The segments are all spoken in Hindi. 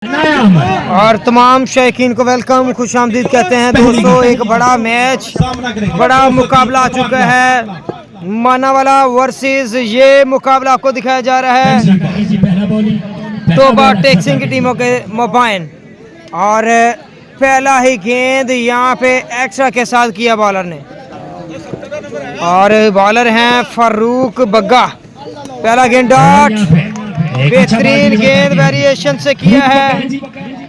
और तमाम शायकीन को वेलकम, खुश आमदीद कहते हैं दोस्तों। एक बड़ा मैच, बड़ा मुकाबला आ चुका है। मानावाला वर्सेस ये मुकाबला आपको दिखाया जा रहा है तोबा टेक्सिंग की टीमों के मोबाइन। और पहला ही गेंद यहाँ पे एक्स्ट्रा के साथ किया बॉलर ने, और बॉलर हैं फारूक बग्गा। पहला गेंद डॉट, बेहतरीन गेंद वेरिएशन से किया है।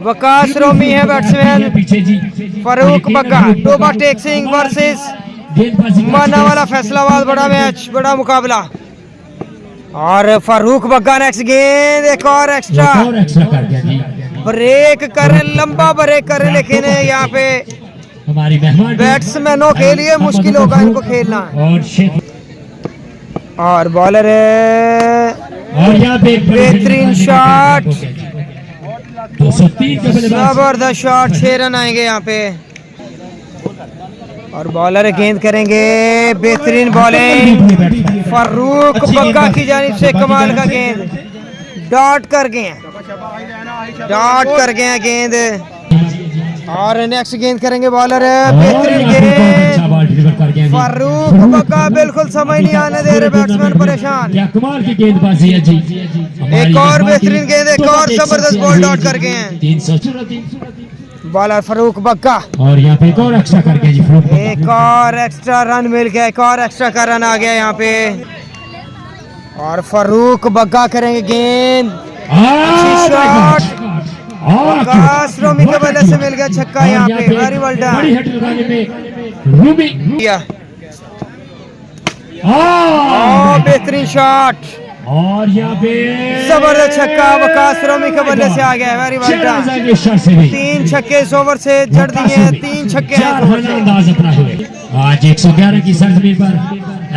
वकास रोमी है बैट्समैन, फारूक बग्गा। तोबा टेक्सिंग वर्सेस मानावाला फैसलाबाद, बड़ा मैच, बड़ा मुकाबला। और फारूक बग्गा नेक्स्ट गेंद, एक और एक्स्ट्रा ब्रेक कर, लंबा ब्रेक कर, लेकिन यहाँ पे बैट्समैनों के लिए मुश्किल होगा इनको खेलना। और बॉलर है, बेहतरीन शॉट, जबरदस्त शॉट, 6 रन आएंगे यहाँ पे। और बॉलर गेंद करेंगे, बेहतरीन बॉलिंग फारूक बग्गा की जानिब से, कमाल का गेंद, डॉट कर गए, डॉट कर गए गेंद। और नेक्स्ट गेंद करेंगे बॉलर है, बेहतरीन गेंद फारूक बग्गा, बिल्कुल समझ नहीं आने दे रहे बैट्समैन, परेशान। कमाल की गेंदबाजी है जी। एक और बेहतरीन गेंद, एक और जबरदस्त बॉल डॉट कर गए हैं बॉलर फारूक बग्गा। और यहाँ पे एक और एक्स्ट्रा कर गया जी, एक और एक्स्ट्रा रन मिल गया, एक और एक्स्ट्रा का रन आ गया यहाँ पे। और फारूक बग्गा करेंगे गेंद, अच्छी शॉट, वकास रोमी के बल्ले से मिल गया छक्का यहाँ पे, वेरी वेल डन। बेहतरीन शॉट, और यहाँ पे जबरदस्त छक्का, वकास रोमी के बल्ले से आ गया, वेरी वेल डन। 3 छक्के इस ओवर से जड़ दिए हैं, 3 छक्के आज 111 की सरजमीन पर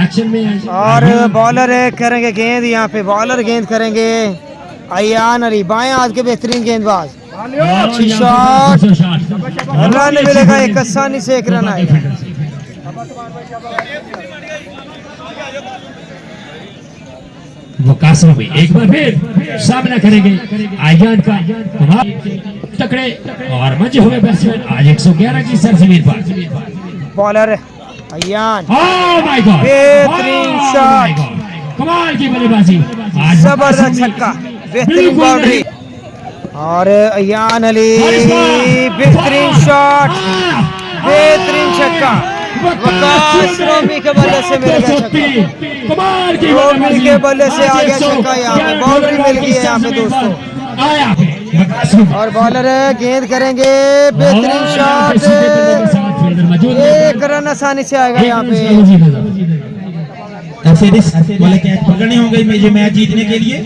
एक्शन में है। और बॉलर करेंगे गेंद यहाँ पे, बॉलर गेंद करेंगे अयान अली, बाएं हाथ के बेहतरीन गेंदबाज, अच्छी शॉट, रन मिलेगा, एक आसानी से 1 रन आएगा। वकास रोमी एक बार फिर सामना करेंगे अयान का, तकड़े और मंजे हुए बैट्समैन आज 111 की सरजमीन पर। बॉलर अयान, बेहतरीन शॉट, कमाल की बल्लेबाजी, जबरदस्त छक्का, बेहतरीन बाउंड्री। और अयान अली, बेहतरीन शॉट, बेहतरीन छक्का, वकास रोमी के बल्ले से मिल गया छक्का, रोमी के बल्ले से आ गया छक्का, यहाँ पे बाउंड्री मिल गई है यहाँ पे दोस्तों। और बॉलर गेंद करेंगे, बेहतरीन शॉट, 1 रन आसानी से आएगा यहाँ पे। वाले कैच पकड़ने होंगे मुझे मैच जीतने के लिए।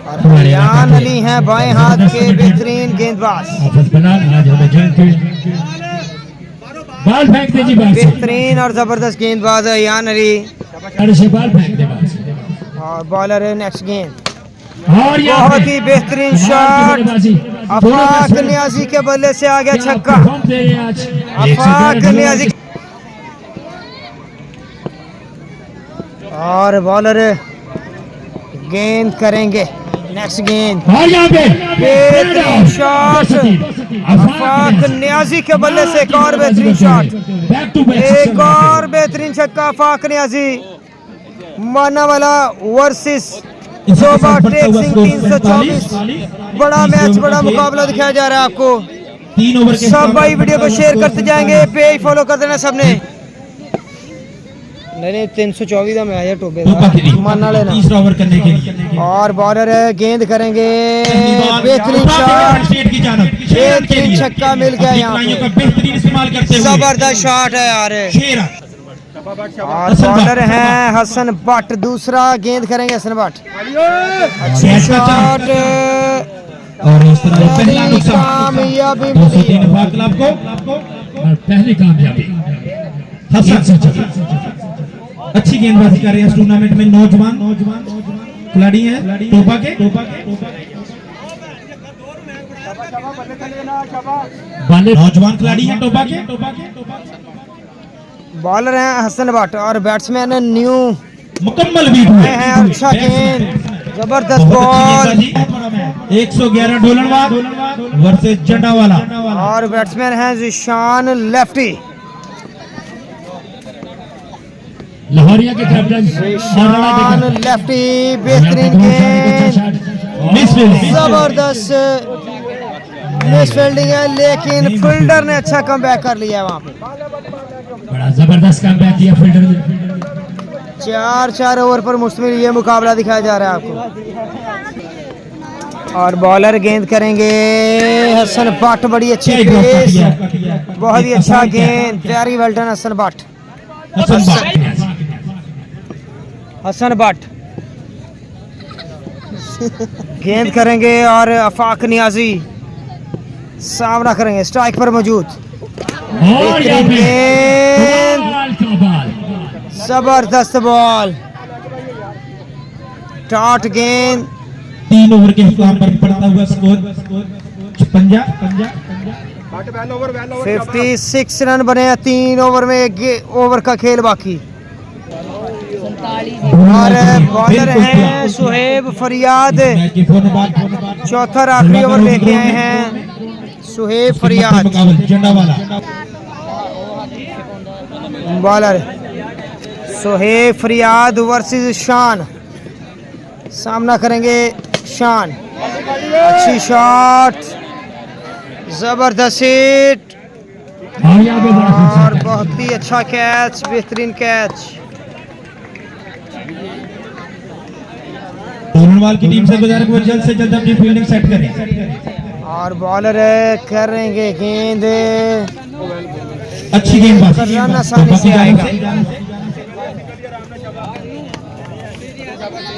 और अयान अली हैं बाएं हाथ के बेहतरीन गेंदबाज, बेहतरीन और जबरदस्त गेंदबाज अयान अली। और बॉलर है नेक्स्ट गेंद, बहुत ही बेहतरीन शॉट, अफाक नियाजी के बल्ले से आ गया छक्का, अफाक नियाजी। और बॉलर गेंद करेंगे नेक्स्ट गेंद, बेहतरीन शॉट, अफाक नियाजी के बल्ले से एक और बेहतरीन शॉट, एक और बेहतरीन छक्का, अफाक नियाजी। मानावाला वर्सेस तोबा टेक्सिंग 324, बड़ा मैच, बड़ा मुकाबला दिखाया जा रहा है आपको। सब भाई वीडियो को शेयर करते जाएंगे, पेज फॉलो कर देना सबने। नहीं 324 में आया टोबे मानना लेना। तीसरा ओवर करने के लिए और बॉलर गेंद करेंगे, बेहतरीन शॉट, बेहतरीन छक्का मिल गया यहाँ पे, बेहतरीन इस्तेमाल करते हुए जबरदस्त शॉट है यार। और बॉलर हैं हसन भट्ट, दूसरा गेंद करेंगे हसन भट्ट, अच्छी शॉट, कामयाबी मिली, पहली कामयाबी। अच्छी गेंदबाजी कर रहे हैं इस टूर्नामेंट में नौजवान खिलाड़ी हैं तोबा के। नौजवान खिलाड़ी हैं तोबा के। बॉलर हैं हसन भट्ट और बैट्समैन न्यू मुकम्मल भी हुए हैं। अच्छा गेंद जबरदस्त बॉल 111 ढोलनवाल वर्सेस जंडावाला। और बैट्समैन हैं जिशान लेफ्टी। लाहौरिया के कैप्टन जिशान लेफ्टी बेहतरीन गेंद, जबरदस्त मिस फील्डिंग है, लेकिन फील्डर ने अच्छा कमबैक कर लिया है वहां पे। बड़ा जबरदस्त कमबैक किया फील्डर ने। 4 ओवर पर मुश्तमिल ये मुकाबला दिखाया जा रहा है आपको। और बॉलर गेंद करेंगे हसन भट्ट, बड़ी अच्छी पेस, बहुत ही अच्छा गेंद, very well done Hasan Bhatt. Hasan Bhatt गेंद करेंगे और अफाक नियाजी सामना करेंगे, स्ट्राइक पर मौजूद। बेहतरीन गेंद, जबरदस्त बॉल, टॉट गेंद। 3 ओवर के हिसाब पर पड़ता हुआ स्कोर 56 रन बने हैं 3 ओवर में, 1 ओवर का खेल बाकी। और बॉलर हैं सुहेब फरियाद, चौथा और आखिरी ओवर लेके आए हैं सुहेब फरियाद। बॉलर सुहेब फरियाद वर्सेस शान, सामना करेंगे शान। अच्छी शॉट, जबरदस्त हिट और बहुत ही अच्छा कैच, बेहतरीन कैच। ढोलनवाल की टीम से गुजारिश वो जल्द से जल्द अपनी फील्डिंग सेट करें। और बॉलर करेंगे गेंद, अच्छी गेंदबाजी, रन आसानी से आएगा।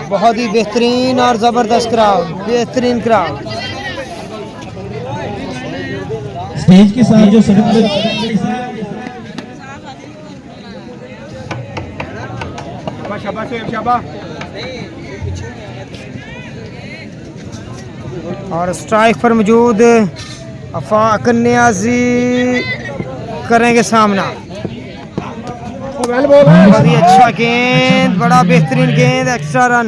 बहुत ही बेहतरीन और जबरदस्त क्राउड, बेहतरीन क्राउड। स्टेज के साथ जो सड़क और स्ट्राइक पर मौजूद अफाक नियाजी करेंगे सामना। बहुत ही अच्छा गेंद, बड़ा बेहतरीन गेंद, एक्स्ट्रा रन।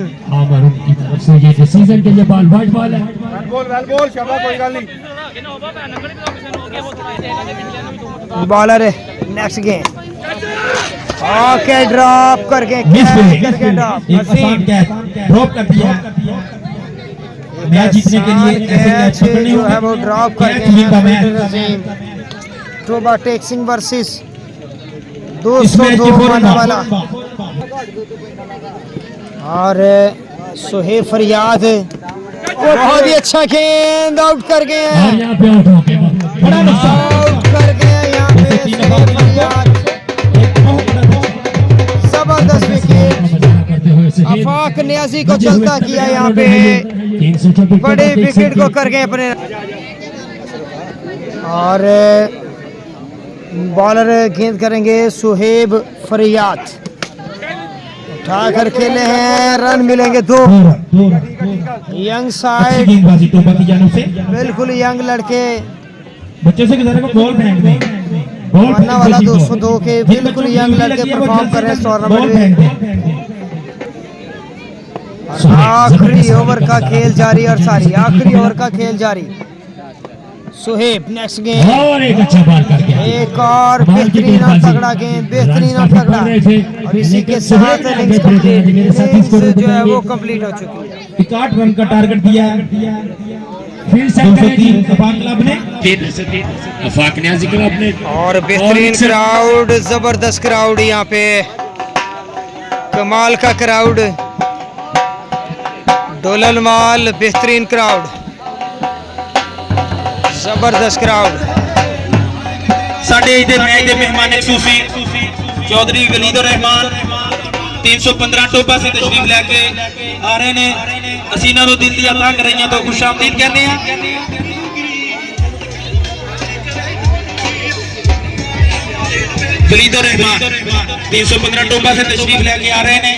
की तरफ से ये सीजन के लिए बॉल वाइड बॉल है। बॉलर नेक्स्ट गेंद, ओके ड्रॉप करके ड्रॉप कर दिया। मैच जीतने के लिए ऐसे कैच पकड़ने जो है वो ड्रॉप करके टोबा टेक्सिंग वर्सेस 202 मारने वाला। और सुहेब फरियाद, बहुत ही अच्छा गेंद, आउट कर गए हैं, यहाँ पे आउट हो गया। आउट कर गए यहाँ पे सुहेब फरियाद। जबरदस्त विकेट, अफाक नियाजी को चलता किया यहाँ पे, बड़े विकेट को कर गए अपने। और बॉलर गेंद करेंगे सुहेब फरियाद, उठाकर खेले हैं, रन मिलेंगे 2। यंग साइड, गेंदबाजी टोपा की जानिब से, बिल्कुल यंग लड़के, बच्चे से गुजारा को बॉल फेंक दें। मारने वाला 202 के बिल्कुल यंग लड़के परफॉर्म कर रहे हैं टूर्नामेंट में। आखिरी ओवर का खेल जारी, और सारी आखिरी ओवर का खेल जारी। सुहेब नेक्स्ट गेंद, और एक अच्छा बॉल कर गया। एक और बेहतरीन और तगड़ा गेंद, बेहतरीन और तगड़ा। और इसी के साथ इनिंग्स जो है वो कंप्लीट हो चुकी है। 61 रन का टारगेट दिया फिर से करें क्लब ने, अफाक नियाजी क्लब ने। और बेहतरीन क्राउड, जबरदस्त क्राउड यहाँ पे, कमाल का क्राउड, ढोलनवाल बेहतरीन क्राउड, जबरदस्त क्राउड। साढ़े इधर मैच के मेहमान सूफी चौधरी वलीद और रहमान 315 टोपा से तशरीफ लेके आ रहे ने। ਅਸੀਂ ਇਹਨਾਂ ਨੂੰ ਦਿਲ ਦੀਆਂ ਤਾਂ ਕਰਾਈਆਂ ਤੋਂ ਖੁਸ਼ਾਮਦੀਦ ਕਹਿੰਦੇ ਆ। वलीद और रहमान 315 टोपा से तशरीफ लेके आ रहे ने।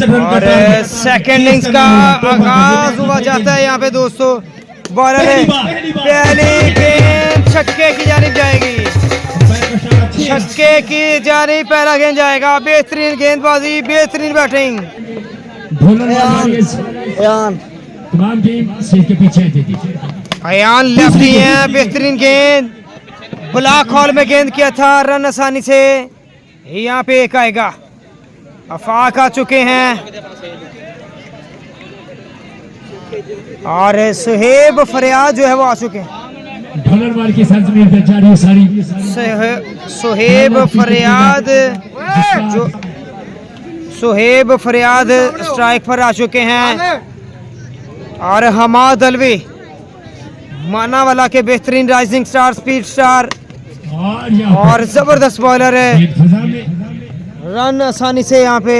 और सेकेंड इनिंग्स का आगाज हुआ जाता है यहाँ पे दोस्तों। बॉलर पहली गेंद छक्के की जानिब जाएगी, छक्के की जानिब पहला गेंद जाएगा। बेहतरीन गेंदबाजी, बेहतरीन बैटिंग। तमाम टीम सीट के पीछे अयान लेफ्टी हैं, बेहतरीन गेंद ब्लॉक हॉल में गेंद किया था, रन आसानी से यहाँ पे एक आएगा। अफाक आ चुके हैं और सुहेब फरियाद जो है वो आ चुके हैं। ढोलर मार की सरजमीन पे जारी सारी सुहेब फरियाद जो सुहेब फरियाद स्ट्राइक पर आ चुके हैं और हमाद अलवी मानावाला के बेहतरीन राइजिंग स्टार, स्पीड स्टार और जबरदस्त बॉलर है। रन आसानी से यहाँ पे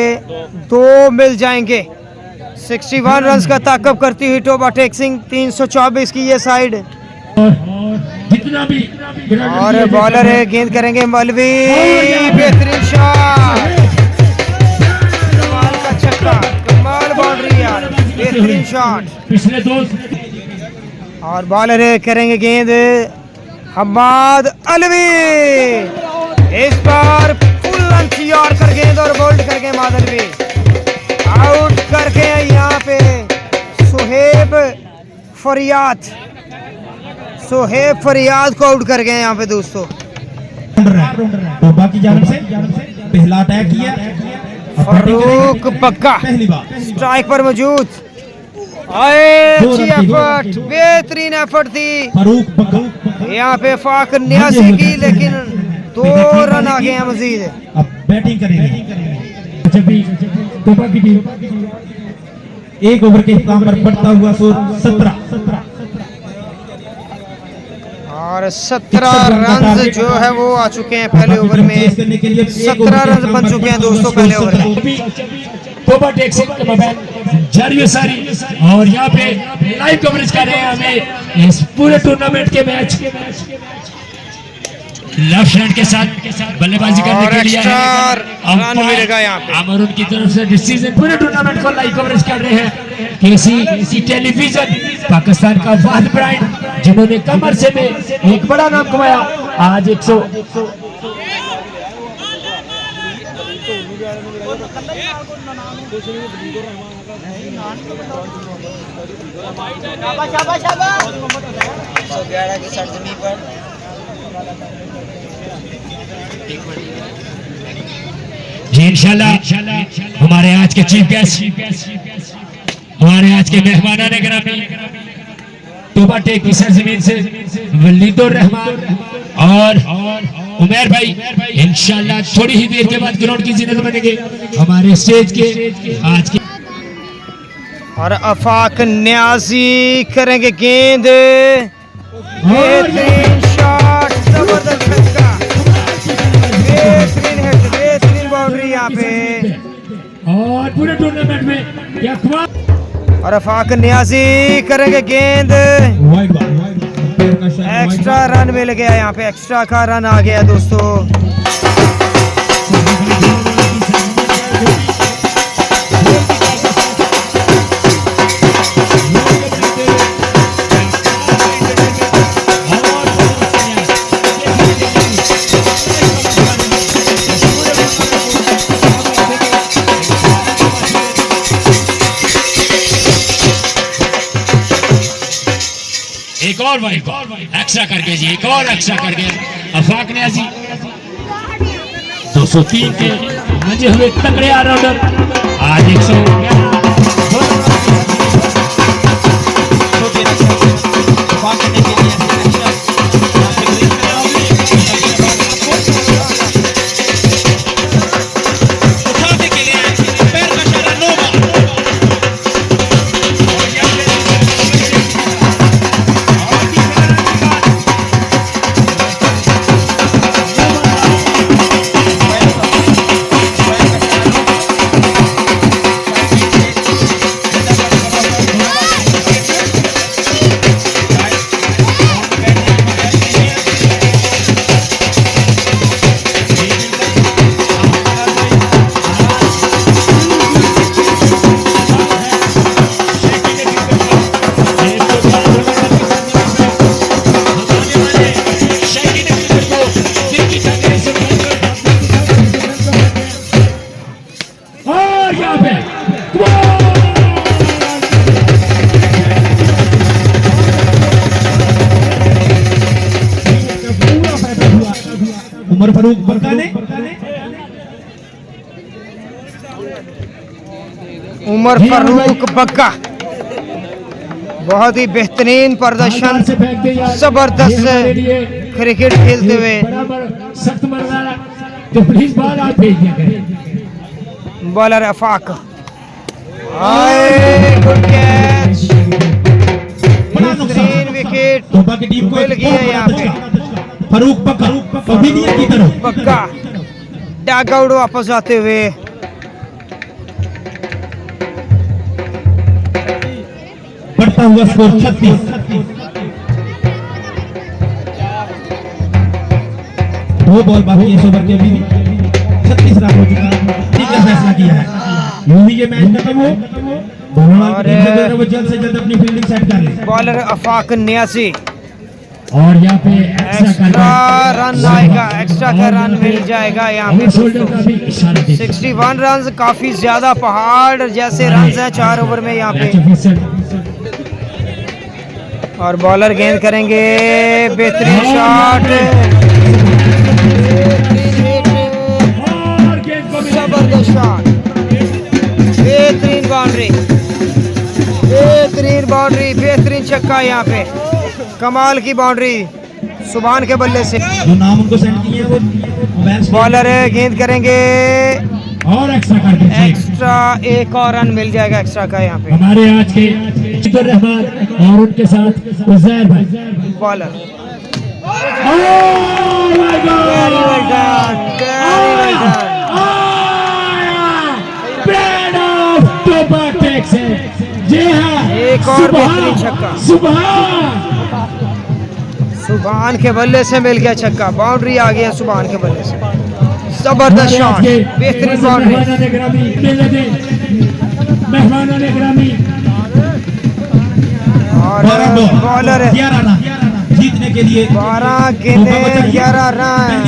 2 मिल जाएंगे। 61 रन्स का ताकब करती हुई टोबा टेक सिंह, 324 की ये साइड। और बॉलर है, गेंद करेंगे मलवी, बेहतरीन शॉट, कमाल का छक्का, कमाल बाउंड्री यार, बेहतरीन शॉट। पिछले 2 और बॉलर है, करेंगे गेंद हमाद अलवी, इस बार तैयार कर गेंद और बोल्ड करके मादल भी आउट करके यहाँ पे सुहेब फरियाद को आउट कर गए यहाँ पे दोस्तों। टोबा की जानिब से पहला अटैक किया फरूक पक्का स्ट्राइक पर मौजूद। अच्छी एफर्ट, बेहतरीन एफर्ट थी फरूक पक्का यहाँ पे फाक 89 की, लेकिन 2 रन आ गए हैं मजीद। अब बैटिंग करेंगे जब भी टोबा की टीम 1 ओवर के काम पर बढ़ता हुआ 17 और 17 रन जो है वो आ चुके हैं पहले ओवर में। 17 रन बन चुके हैं दोस्तों पहले ओवर में। टोबा टेक सिंह का मोबाइल जारी सारी और यहाँ पे लाइव कवरेज कर रहे हैं हमें इस पूरे टूर्नामेंट के मैच। लेफ्ट हैंड के साथ बल्लेबाजी करने के लिए रन मिलेगा यहाँ पे। हम और उनकी तरफ से डिसीजन पूरे टूर्नामेंट को लाइव कवरेज कर रहे हैं। केसी टेलीविजन पाकिस्तान का वाहिद ब्रांड जिन्होंने कम अरसे में एक बड़ा नाम कमाया। आज 100 की सरजमी पर जी इंशाल्लाह हमारे आज के चीफ गेस्ट, हमारे आज के मेहमान ने ग्रामी टोबा टेक की सरजमीन से वलीदुर रहमान और उमर भाई इंशाल्लाह थोड़ी ही देर के बाद ग्राउंड की जीनत बनेंगे हमारे स्टेज के आज के। और अफाक न्याजी करेंगे गेंद, बेहतरीन शॉट, जबरदस्त छक्का, बेहतरीन हिट, बेहतरीन बाउंड्री यहाँ पे। और पूरे टूर्नामेंट में क्या और अफाक न्याजी करेंगे गेंद, एक्स्ट्रा रन मिल गया यहाँ पे, एक्स्ट्रा का रन आ गया दोस्तों। एक और भाई एक्स्ट्रा करके जी, एक और एक्स्ट्रा करके अफाक न्याजी 203 के मजे हुए तगड़े ऑलराउंडर आज 111 उठाने के लिए यहाँ पे उमर फारूक बक्का ने उमर फारूक बक्का बहुत ही बेहतरीन प्रदर्शन, जबरदस्त क्रिकेट खेलते हुए। सख्त मर्दाना तो प्लीज बाल आप भेज दिया करें। बॉलर अफाक, गुड कैच, बेहतरीन विकेट तोबा की टीम को मिल गया यहाँ पे। फारूक बक्का पवेलियन की तरफ बक्का डग आउट वापस आते हुए। बढ़ता हुआ स्कोर 36। दो बॉल बाकी इस ओवर के अभी 36 रन हो चुका है। ठीक है, फैसला किया है यूं ही ये मैच खत्म हो, बल्लेबाज की टीम से जो है वो जल्द से जल्द अपनी फील्डिंग सेट कर ले। बॉलर अफाक 89 और यहाँ पे एक्स्ट्रा रन आएगा, एक्स्ट्रा का रन मिल जाएगा यहाँ पे। 61 रन काफी ज्यादा पहाड़ जैसे रन हैं 4 ओवर में यहाँ पे। और बॉलर गेंद करेंगे, बेहतरीन शॉट, जबरदस्त शॉट, बेहतरीन बाउंड्री, बेहतरीन बाउंड्री, बेहतरीन छक्का यहाँ पे। कमाल की बाउंड्री सुभान के बल्ले से। जो नाम उनको सेंड किए हैं वो बॉलर गेंद करेंगे और एक्स्ट्रा कर दीजिए। एक्स्ट्रा एक और रन मिल जाएगा एक्स्ट्रा का यहाँ पे। हमारे आज के रहमान और उनके साथ उजैर भाई। बॉलर जी हाँ, एक और बेहतरीन छक्का सुभान के बल्ले से मिल गया छक्का। बाउंड्री आ गया सुभान के बल्ले से, जबरदस्त शॉट, बेहतरीन बाउंड्री। और बॉलर जीतने के लिए 12 गेंदे 11 रन,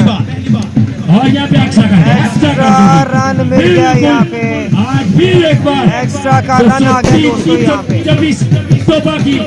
और यहाँ पे एक्स्ट्रा रन मिल गया यहाँ पे। आज फिर एक बार एक्स्ट्रा का रन आ गया दोस्तों यहाँ पे। 24 तोबा की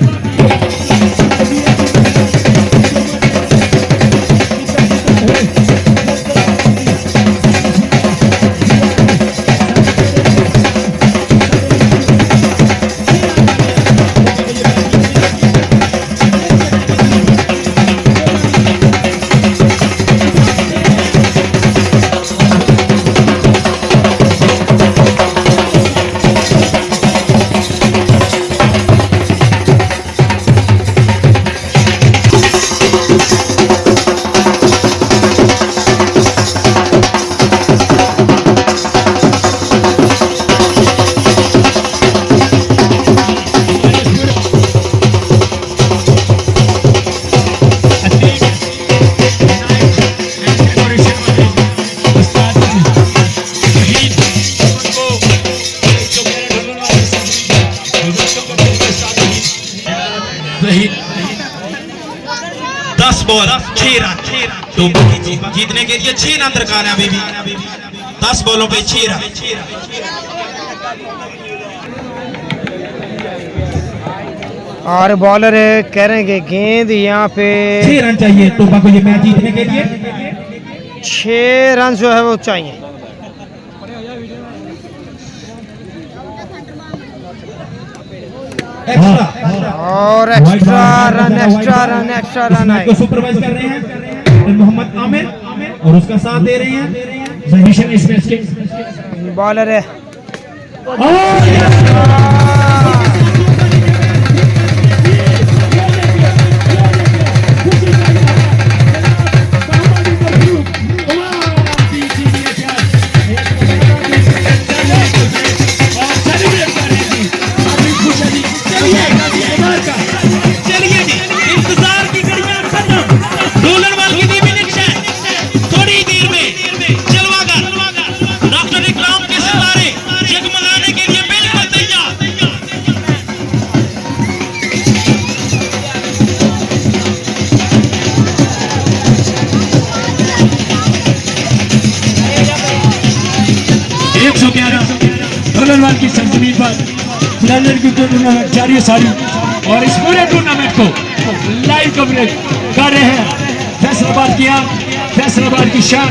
जीतने के लिए 6 रन दरकार है अभी भी। 10 बॉलों पे 6 रन। और बॉलर कह रहे हैं कि गेंद यहाँ पे 6 रन चाहिए तोबा को ये मैच जीतने के लिए। 6 रन जो है वो चाहिए। और एक्स्ट्रा रन आएगा। सुपरवाइज कर रहे हैं मोहम्मद आमिर और उसका साथ दे रहे हैं इस मैच के बॉलर है। डॉक्टर इकराम के सितारे जगमगाने के लिए बिल्कुल तैयार। धोलनवाल की सरजमीन पर लंदन की टूर्नामेंट जारी है सारी, और इस पूरे टूर्नामेंट को लाइव कवरेज कर रहे हैं फैसलाबाद की आंख, फैसलाबाद की शान,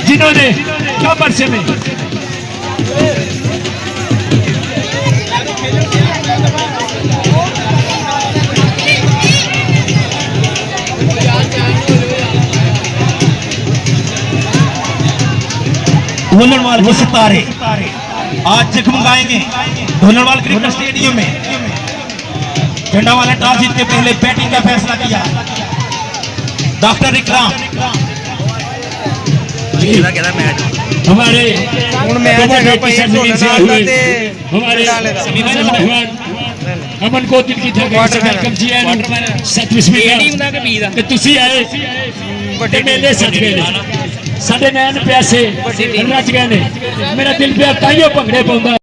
जिन्होंने कम अरसे में ढोलनवाल के सितारे आज जगमगाएंगे ढोलनवाल क्रिकेट स्टेडियम में। झंडा वाला टॉस जीत के पहले बैटिंग का फैसला किया डॉक्टर इकराम। हमारे अमन को दिल की वेलकम जी सतविश तुसी आए मेले सज गए साढ़े नैन प्यासे रच गए ने, मेरा दिल प्यार ताइयों भंगड़े पाਉਂਦਾ